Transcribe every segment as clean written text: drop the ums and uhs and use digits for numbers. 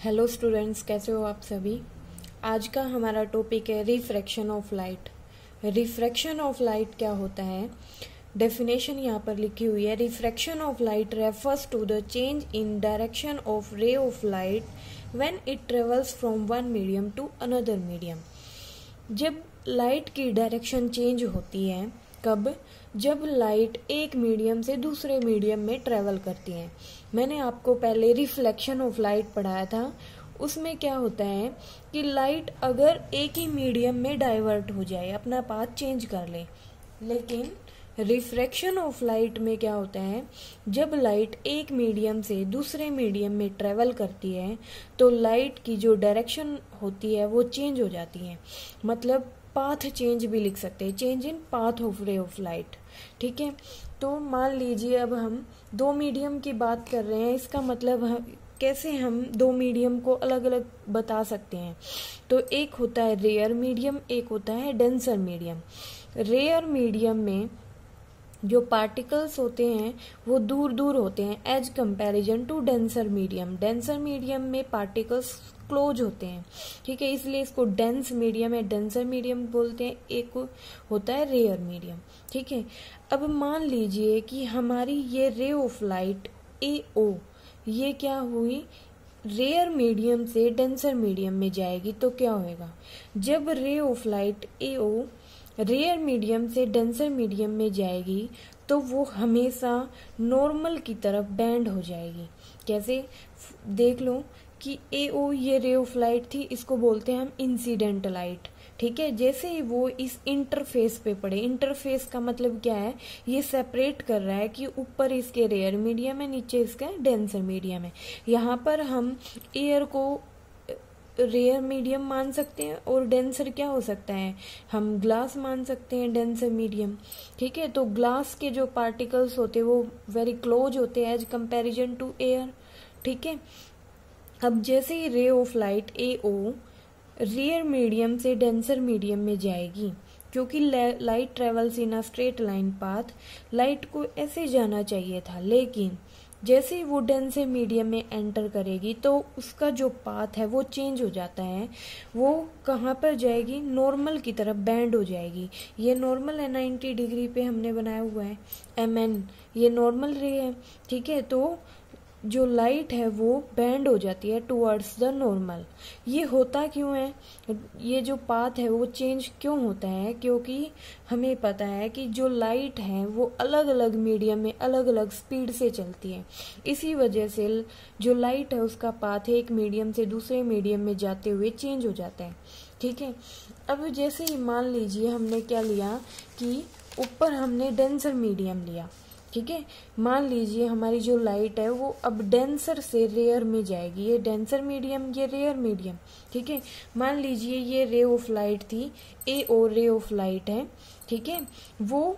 Hello students, कैसे हो आप सभी। आज का हमारा टॉपिक है refraction of light. Refraction of light क्या होता है, डेफिनेशन यहाँ पर लिखी हुई है। Refraction of light refers to the change in direction of ray of light when it travels from one medium to another medium. जब लाइट की डायरेक्शन चेंज होती है, कब? जब लाइट एक मीडियम से दूसरे मीडियम में ट्रेवल करती है। मैंने आपको पहले रिफ्लेक्शन ऑफ लाइट पढ़ाया था। उसमें क्या होता है कि लाइट अगर एक ही मीडियम में डाइवर्ट हो जाए, अपना पाथ चेंज कर ले, लेकिन रिफ्रैक्शन ऑफ लाइट में क्या होता है, जब लाइट एक मीडियम से दूसरे मीडियम में ट्रेवल करती है तो लाइट की जो डायरेक्शन होती है वो चेंज हो जाती है। मतलब पाथ चेंज भी लिख सकते हैं, change in path of ray of light. ठीक है, तो मान लीजिए अब हम दो मीडियम की बात कर रहे हैं। इसका मतलब कैसे हम दो मीडियम को अलग अलग बता सकते हैं। तो एक होता है रेयर मीडियम, एक होता है डेंसर मीडियम। रेयर मीडियम में जो पार्टिकल्स होते हैं वो दूर दूर होते हैं as comparison to denser medium. Denser medium में पार्टिकल्स क्लोज होते हैं, ठीक है, इसलिए इसको डेंस मीडियम या डेंसर मीडियम बोलते हैं। एक होता है रेयर मीडियम। ठीक है, अब मान लीजिए कि हमारी ये रे ऑफ लाइट AO ये क्या हुई, रेयर मीडियम से डेंसर मीडियम में जाएगी तो क्या होएगा, जब ray of light AO rare medium से डेंसर मीडियम में जाएगी तो वो हमेशा नॉर्मल की तरफ बेंड हो जाएगी। कैसे, देख लो कि AO ये रे ऑफ लाइट थी, इसको बोलते हैं हम इंसिडेंट लाइट। ठीक है, जैसे ही वो इस इंटरफेस पे पड़े, इंटरफेस का मतलब क्या है, ये सेपरेट कर रहा है कि ऊपर इसके रेयर मीडियम है, नीचे इसका डेंसर मीडियम है। यहाँ पर हम एयर को रेयर मीडियम मान सकते हैं और डेंसर क्या हो सकता है, हम ग्लास मान सकते हैं डेंसर मीडियम। ठीक है, तो ग्लास के जो पार्टिकल्स होते हैं वो वेरी क्लोज होते हैं एज कंपैरिजन टू एयर। ठीक है, अब जैसे ही ray of light AO rare medium से डेंसर मीडियम में जाएगी, क्योंकि light travels in a straight line path, light को ऐसे जाना चाहिए था, लेकिन जैसे ही वो डेंसर मीडियम में एंटर करेगी तो उसका जो पाथ है वो चेंज हो जाता है। वो कहाँ पर जाएगी, नॉर्मल की तरफ बैंड हो जाएगी। ये नॉर्मल है, 90 डिग्री पे हमने बनाया हुआ है MN, ये नॉर्मल रे है। ठीक है, तो जो लाइट है वो बैंड हो जाती है टुवर्ड्स द नॉर्मल। ये होता क्यों है, ये जो पाथ है वो चेंज क्यों होता है, क्योंकि हमें पता है कि जो लाइट है वो अलग अलग मीडियम में अलग अलग स्पीड से चलती है। इसी वजह से जो लाइट है उसका पाथ एक मीडियम से दूसरे मीडियम में जाते हुए चेंज हो जाता है। ठीक है, अब जैसे ही मान लीजिए हमने क्या लिया कि ऊपर हमने डेंसर मीडियम लिया। ठीक है, मान लीजिए हमारी जो लाइट है वो अब डेंसर से रेयर में जाएगी। ये डेंसर मीडियम, ये रेयर मीडियम। ठीक है, मान लीजिए ये रे ऑफ लाइट थी, AO रे ऑफ लाइट है। ठीक है, वो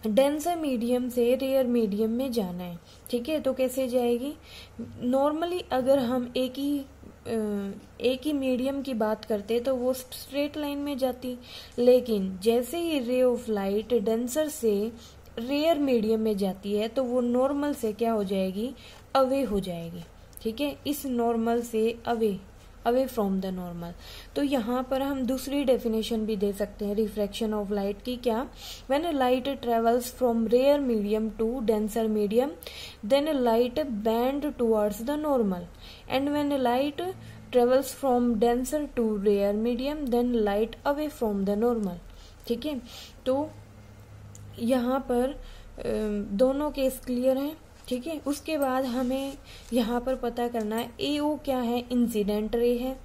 डेंसर मीडियम से रेयर मीडियम में जाना है। ठीक है, तो कैसे जाएगी, नॉर्मली अगर हम एक ही मीडियम की बात करते तो वो स्ट्रेट लाइन में जाती, लेकिन जैसे ही रे ऑफ लाइट डेंसर से रेयर मीडियम में जाती है तो वो नॉर्मल से क्या हो जाएगी, अवे हो जाएगी। ठीक है, इस नॉर्मल से अवे फ्रॉम द नॉर्मल। तो यहाँ पर हम दूसरी डेफिनेशन भी दे सकते हैं रिफ्रैक्शन ऑफ लाइट की। क्या, when light travels from rare medium to denser medium then light bend towards the normal, and when light travels from denser to rare medium then light away from the normal. ठीक है, तो यहाँ पर दोनों case clear हैं। ठीक है, उसके बाद हमें यहाँ पर पता करना है AO क्या है, इंसिडेंट रे है,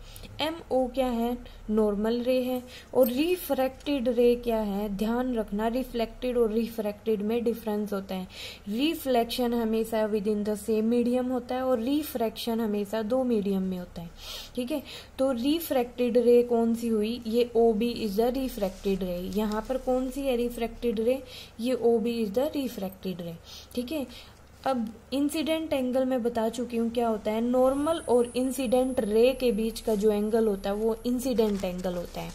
MO क्या है, नॉर्मल रे है, और रिफ्रैक्टेड रे क्या है। ध्यान रखना, रिफ्लेक्टेड और रिफ्रैक्टेड में डिफरेंस होता है। रिफ्लेक्शन हमेशा with in the same medium होता है और रिफ्रैक्शन हमेशा दो मीडियम में होता है। ठीक है, तो रिफ्रैक्टेड रे कौन सी हुई, ये OB इज द रिफ्रैक्टेड रे। यहाँ पर कौन सी है रिफ्रैक्टेड रे, ये OB इज द रिफ्रैक्टेड रे। ठीक है, अब इंसिडेंट एंगल मैं बता चुकी हूँ क्या होता है, नॉर्मल और इंसिडेंट रे के बीच का जो एंगल होता है वो इंसिडेंट एंगल होता है।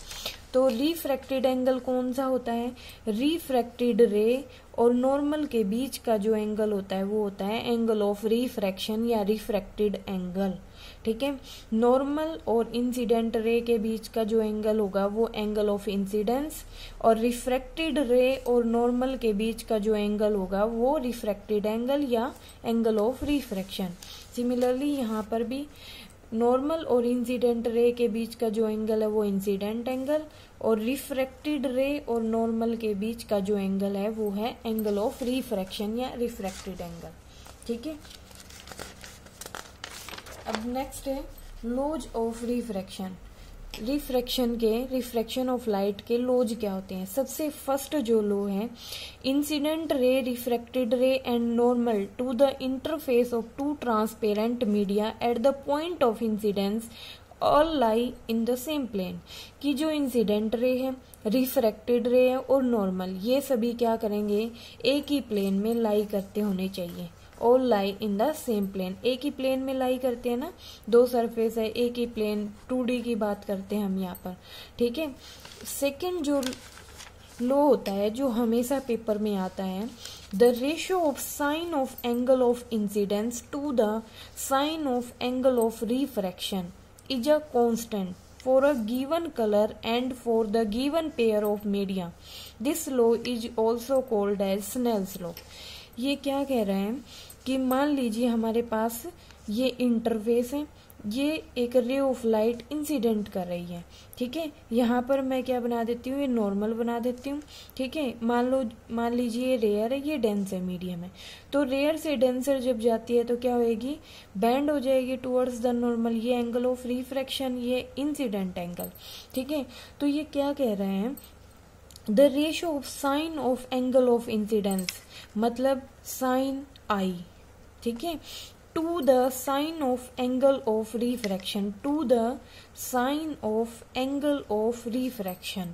तो रिफ्रैक्टेड एंगल कौन सा होता है, रिफ्रैक्टेड रे और नॉर्मल के बीच का जो एंगल होता है वो होता है एंगल ऑफ रिफ्रैक्शन या रिफ्रैक्टेड एंगल। ठीक है। नॉर्मल और इंसिडेंट रे के बीच का जो एंगल होगा वो एंगल ऑफ इंसिडेंस, और रिफ्रैक्टेड रे और नॉर्मल के बीच का जो एंगल होगा वो रिफ्रैक्टेड एंगल या एंगल ऑफ रिफ्रैक्शन। सिमिलरली यहाँ पर भी नॉर्मल और इंसिडेंट रे के बीच का जो एंगल है वो इंसिडेंट एंगल, और रिफ्रैक्टेड रे और नॉर्मल के बीच का जो एंगल है वो है एंगल ऑफ रिफ्रैक्शन या रिफ्रैक्टेड एंगल, ठीक है। अब नेक्स्ट है laws of refraction. Refraction of light के लॉज क्या होते हैं। सबसे फर्स्ट जो लॉ है, incident ray, refracted ray and normal to the interface of two transparent media at the point of incidence all lie in the same plane. कि जो incident ray है, रिफ्रैक्टेड रे है और नॉर्मल, ये सभी क्या करेंगे, एक ही प्लेन में लाई करते होने चाहिए। All lie in the same plane, एक ही प्लेन में लाई करते हैं ना, दो सरफेस है, एक ही प्लेन, 2D की बात करते हैं हम यहाँ पर, ठीक है। सेकेंड जो लॉ होता है जो हमेशा पेपर में आता है, the ratio of sine of angle of incidence to the sine of angle of refraction is a constant for a given color and for the given pair of media. This law is also called as Snell's law. ये क्या कह रहे हैं कि मान लीजिए हमारे पास ये इंटरफेस है, ये एक रे ऑफ लाइट इंसिडेंट कर रही है, ठीक है। यहाँ पर मैं क्या बना देती हूँ, ये नॉर्मल बना देती हूँ, ठीक है। मान लीजिए ये रेयर है, ये डेंसर मीडियम है, तो रेयर से डेंसर जब जाती है तो क्या होएगी, बैंड हो जाएगी टुवर्ड्स द नॉर्मल। ये एंगल ऑफ रिफ्रैक्शन, ये इंसिडेंट एंगल, ठीक है। तो ये क्या कह रहे हैं, the ratio of sine of angle of incidence, मतलब साइन आई, ठीक है, to the sine of angle of refraction, to the sine of angle of refraction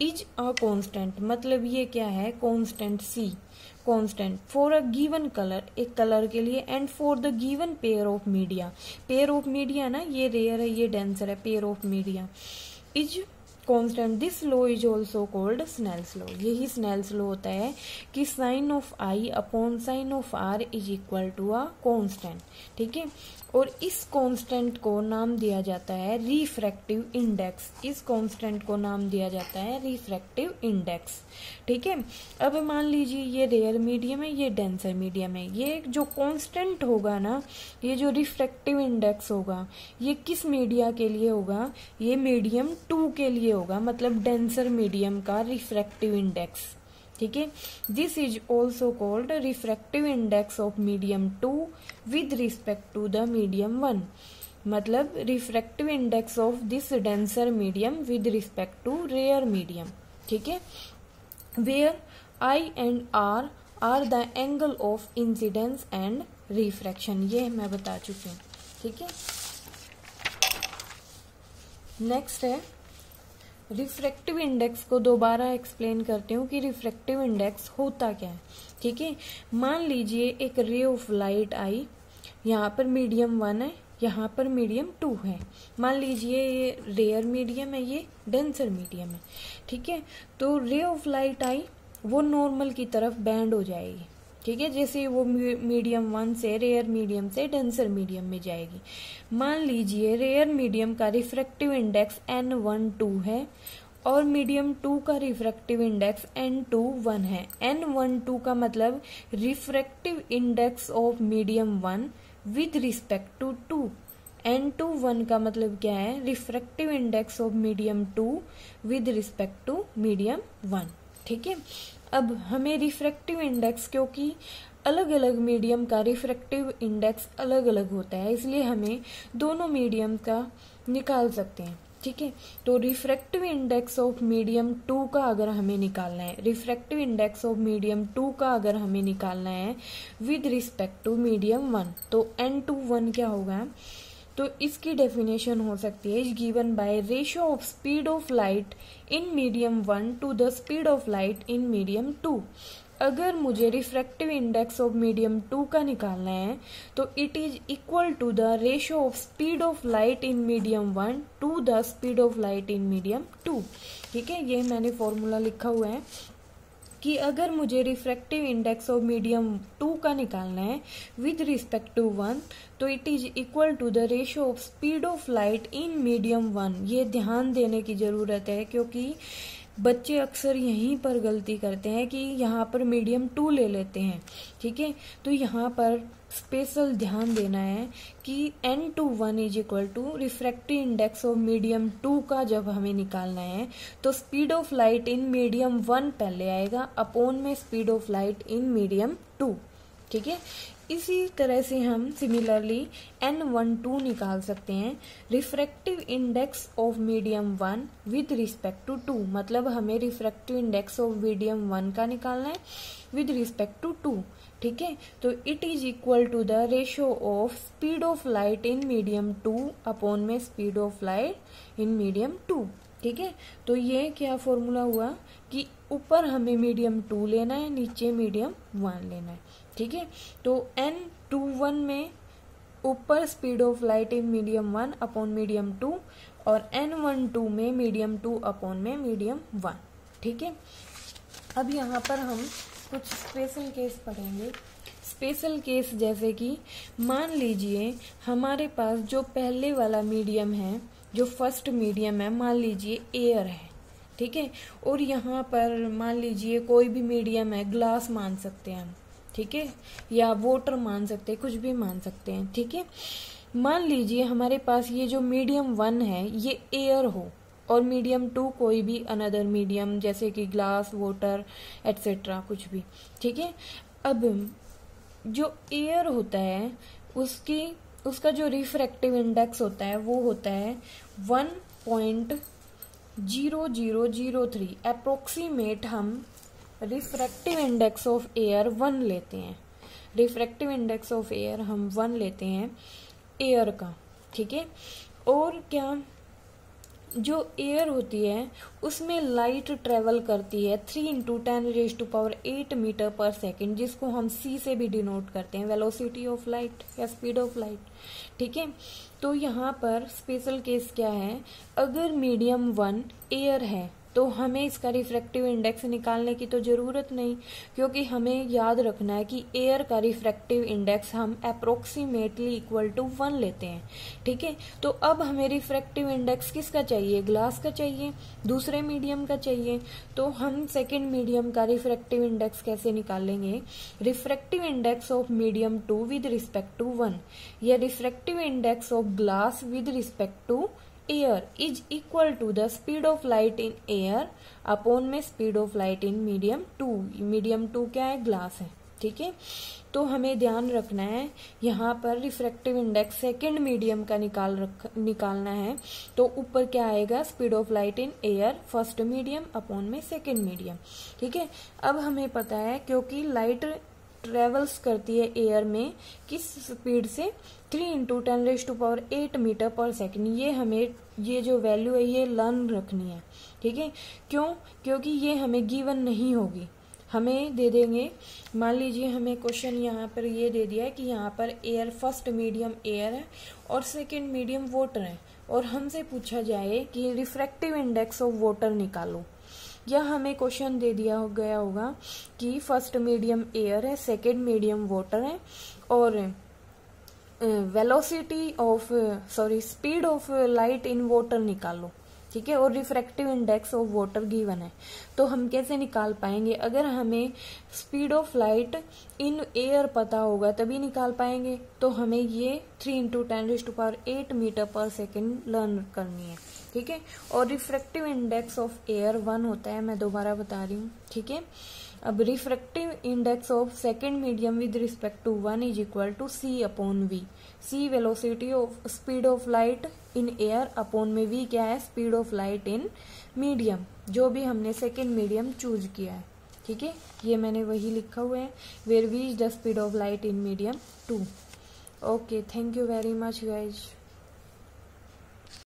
is a constant. मतलब ये क्या है, constant C, constant for a given colour, एक colour के लिए, and for the given pair of media. Pair of media ना, ये rare है, ये डेंसर है, pair of media is constant. This law is also called Snell's law. यही Snell's law होता है कि sine of I upon sine of R is equal to a constant, ठीक है। और इस कांस्टेंट को नाम दिया जाता है रिफ्रैक्टिव इंडेक्स। इस कांस्टेंट को नाम दिया जाता है रिफ्रैक्टिव इंडेक्स, ठीक है। अब मान लीजिए ये रेयर मीडियम है, ये डेंसर मीडियम है। ये जो कांस्टेंट होगा ना, ये जो रिफ्रैक्टिव इंडेक्स होगा, ये किस मीडिया के लिए होगा, ये मीडियम 2 के लिए होगा, मतलब डेंसर मीडियम का रिफ्रैक्टिव इंडेक्स, ठीक है। This is also called refractive index of medium 2 with respect to the medium 1। मतलब refractive index of this denser medium with respect to rare medium, ठीक है। Where I and R the angle of incidence and refraction, ये मैं बता चुकी हूँ, ठीक है। नेक्स्ट है रिफ्रैक्टिव इंडेक्स को दोबारा एक्सप्लेन करती हूँ कि रिफ्रैक्टिव इंडेक्स होता क्या है, ठीक है। मान लीजिए एक रे ऑफ लाइट आई, यहाँ पर मीडियम 1 है, यहाँ पर मीडियम 2 है। मान लीजिए ये रेयर मीडियम है, ये डेंसर मीडियम है, ठीक है। तो रे ऑफ लाइट आई, वो नॉर्मल की तरफ बैंड हो जाएगी, ठीक है, जैसे वो मीडियम 1 से, रेयर मीडियम से डेंसर मीडियम में जाएगी। मान लीजिए रेयर मीडियम का रिफ्रैक्टिव इंडेक्स N12 है और मीडियम 2 का रिफ्रैक्टिव इंडेक्स N21 है। N12 का मतलब refractive index of medium 1 with respect to 2। N21 का मतलब क्या है, refractive index of medium 2 with respect to medium 1, ठीक है। अब हमें रिफ्रैक्टिव इंडेक्स, क्योंकि अलग अलग मीडियम का रिफ्रैक्टिव इंडेक्स अलग अलग होता है, इसलिए हमें दोनों मीडियम का निकाल सकते हैं, ठीक है। तो रिफ्रैक्टिव इंडेक्स ऑफ मीडियम 2 का अगर हमें निकालना है, रिफ्रैक्टिव इंडेक्स ऑफ मीडियम 2 का अगर हमें निकालना है विद रिस्पेक्ट टू मीडियम 1, तो N21 क्या होगा, तो इसकी डेफिनेशन हो सकती है, is given by ratio of speed of light in medium 1 to the speed of light in medium 2। अगर मुझे रिफ्रैक्टिव इंडेक्स ऑफ मीडियम 2 का निकालना है तो it is equal to the ratio of speed of light in medium 1 to the speed of light in medium 2, ठीक है। ये मैंने फॉर्मूला लिखा हुआ है, कि अगर मुझे रिफ्रैक्टिव इंडेक्स ऑफ मीडियम 2 का निकालना है विद रिस्पेक्ट टू 1, तो it is equal to the ratio of speed of light in medium 1। ये ध्यान देने की जरूरत है क्योंकि बच्चे अक्सर यहीं पर गलती करते हैं कि यहाँ पर मीडियम 2 ले लेते हैं। ठीक है, तो यहाँ पर स्पेशल ध्यान देना है कि n/1 is equal to refractive index of medium 2 का जब हमें निकालना है तो speed of light in medium 1 पहले आएगा अपॉन में speed of light in medium 2। ठीक है, इसी तरह से हम सिमिलरली n12 निकाल सकते हैं refractive index of medium 1 with respect to 2। मतलब हमें रिफ्रैक्टिव इंडेक्स ऑफ मीडियम 1 का निकालना है विद रिस्पेक्ट टू 2। ठीक है, तो it is equal to the ratio of speed of light in medium 2 upon में speed of light in medium 2। ठीक है, तो ये क्या फॉर्मूला हुआ कि ऊपर हमें मीडियम 2 लेना है, नीचे मीडियम 1 लेना है। ठीक है, तो n/1 में ऊपर speed of light in medium 1 upon medium 2 और n12 में मीडियम 2 अपॉन में मीडियम 1। ठीक है, अब यहाँ पर हम कुछ स्पेशल केस पढ़ेंगे। स्पेशल केस जैसे कि मान लीजिए हमारे पास जो पहले वाला मीडियम है, जो फर्स्ट मीडियम है, मान लीजिए एयर है। ठीक है, और यहाँ पर मान लीजिए कोई भी मीडियम है, ग्लास मान सकते हैं हम। ठीक है, या वाटर मान सकते हैं, कुछ भी मान सकते हैं। ठीक है, मान लीजिए हमारे पास ये जो मीडियम 1 है ये एयर हो और मीडियम 2 कोई भी अनदर मीडियम जैसे कि ग्लास, वाटर एटसेट्रा कुछ भी। ठीक है, अब जो एयर होता है उसका जो रिफ्रैक्टिव इंडेक्स होता है वो होता है 1.0003। अप्रोक्सीमेट हम रिफ्रैक्टिव इंडेक्स ऑफ एयर 1 लेते हैं। रिफ्रैक्टिव इंडेक्स ऑफ एयर हम 1 लेते हैं एयर का। ठीक है, और क्या जो एयर होती है उसमें लाइट ट्रेवल करती है 3 × 10⁸ मीटर पर सेकेंड, जिसको हम c से भी डिनोट करते हैं, वेलोसिटी ऑफ लाइट या स्पीड ऑफ लाइट। ठीक है, तो यहाँ पर स्पेशल केस क्या है, अगर मीडियम 1 एयर है तो हमें इसका रिफ्रैक्टिव इंडेक्स निकालने की तो जरूरत नहीं, क्योंकि हमें याद रखना है कि एयर का रिफ्रैक्टिव इंडेक्स हम अप्रोक्सीमेटली इक्वल टू 1 लेते हैं। ठीक है, तो अब हमें रिफ्रैक्टिव इंडेक्स किसका चाहिए, ग्लास का चाहिए, दूसरे मीडियम का चाहिए। तो हम सेकेंड मीडियम का रिफ्रैक्टिव इंडेक्स कैसे निकालेंगे, refractive index of medium 2 with respect to 1 या refractive index of glass with respect to air is equal to the speed of light in air upon में speed of light in medium 2। Medium 2 क्या है, glass है। ठीक है, तो हमें ध्यान रखना है यहाँ पर रिफ्रैक्टिव इंडेक्स सेकेंड मीडियम का निकालना है तो ऊपर क्या आएगा, speed of light in air first medium upon में सेकेंड मीडियम। ठीक है, अब हमें पता है क्योंकि लाइट ट्रेवल्स करती है एयर में किस स्पीड से, 3 × 10⁸ मीटर पर सेकेंड। ये हमें ये जो वैल्यू है ये लर्न रखनी है। ठीक है, क्यों, क्योंकि ये हमें गिवन नहीं होगी, हमें दे देंगे। मान लीजिए हमें क्वेश्चन यहाँ पर ये दे दिया है कि यहाँ पर एयर फर्स्ट मीडियम एयर है और सेकेंड मीडियम वाटर है, और हमसे पूछा जाए कि रिफ्रैक्टिव इंडेक्स ऑफ वाटर निकालो, या हमें क्वेश्चन दे दिया गया होगा कि फर्स्ट मीडियम एयर है, सेकेंड मीडियम वाटर है और speed of light in water निकालो। ठीक है, और refractive index of water given है, तो हम कैसे निकाल पाएंगे, अगर हमें speed of light in air पता होगा तभी निकाल पाएंगे। तो हमें ये 3 × 10⁸ मीटर पर सेकेंड लर्न करनी है। ठीक है, और रिफ्रैक्टिव इंडेक्स ऑफ एयर 1 होता है, मैं दोबारा बता रही हूँ। ठीक है, अब refractive index of second medium with respect to 1 is equal to c upon v। c velocity of speed of light in air upon में v क्या है, speed of light in medium, जो भी हमने सेकेंड मीडियम चूज किया है। ठीक है, ये मैंने वही लिखा हुआ है, where v is the speed of light in medium 2। Okay, thank you very much guys.